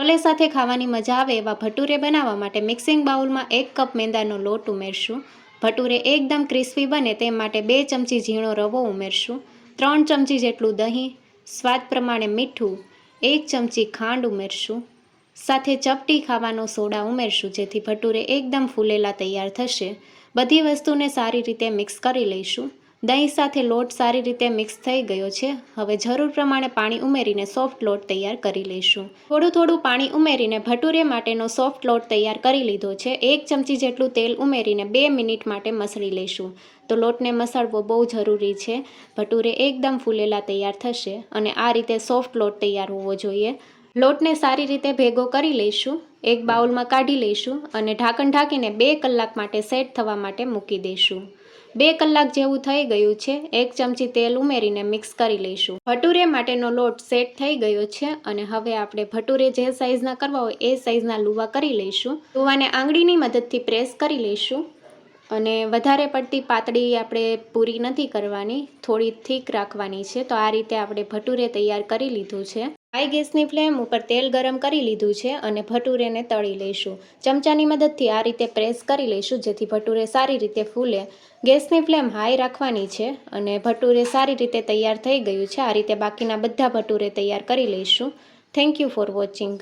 છોલે સાથે ખાવાની મજા આવે એવા ભટુરે બનાવવા માટે મિક્સિંગ બાઉલમાં 1 કપ મેંદાનો લોટ ઉમેરશું. ભટુરે એકદમ ક્રિસ્પી બને તે માટે 2 ચમચી ઝીણો રવો ઉમેરશું. 3 ચમચી જેટલું દહીં, સ્વાદ પ્રમાણે મીઠું, 1 ચમચી ખાંડ ઉમેરશું. સાથે ચપટી ખાવાનો સોડા ઉમેરશું જેથી ભટુરે એકદમ ફૂલેલા તૈયાર થશે. બધી વસ્તુને સારી રીતે મિક્સ કરી લઈશું. દહીં સાથે લોટ સારી રીતે મિક્સ થઈ ગયો છે. હવે જરૂર પ્રમાણે પાણી ઉમેરીને સોફ્ટ લોટ તૈયાર કરી લઈશું. થોડું પાણી ઉમેરીને ભટુરે માટેનો સોફ્ટ લોટ તૈયાર કરી લીધો છે. 1 ચમચી જેટલું તેલ ઉમેરીને 2 મિનિટ માટે મસળી લઈશું. તો લોટને મસળવો બહુ જરૂરી છે. ભટુરે એકદમ ફૂલેલા તૈયાર થશે અને આ રીતે સોફ્ટ લોટ તૈયાર હોવો જોઈએ. લોટને સારી રીતે ભેગો કરી લઈશું. એક બાઉલમાં કાઢી લઈશું અને ઢાંકણ ઢાંકીને 2 કલાક માટે સેટ થવા માટે મૂકી દઈશું. 2 કલાક જેવું થઈ ગયું છે. 1 ચમચી તેલ ઉમેરીને મિક્સ કરી લઈશું. ભટુરે માટેનો લોટ સેટ થઈ ગયો છે અને હવે આપણે ભટુરે જે સાઈઝના કરવા હોય એ સાઈઝના લુવા કરી લઈશું. લુવાને આંગળીની મદદથી પ્રેસ કરી લઈશું અને વધારે પડતી પાતળી આપણે પૂરી નથી કરવાની, થોડી થીક રાખવાની છે. તો આ રીતે આપણે ભટુરે તૈયાર કરી લીધું છે. હાઈ ગેસની ફ્લેમ ઉપર તેલ ગરમ કરી લીધું છે અને ભટુરેને તળી લઈશું. ચમચાની મદદથી આ રીતે પ્રેસ કરી લઈશું જેથી ભટુરે સારી રીતે ફૂલે. ગેસની ફ્લેમ હાઈ રાખવાની છે અને ભટુરે સારી રીતે તૈયાર થઈ ગયું છે. આ રીતે બાકીના બધા ભટુરે તૈયાર કરી લઈશું. Thank you for watching.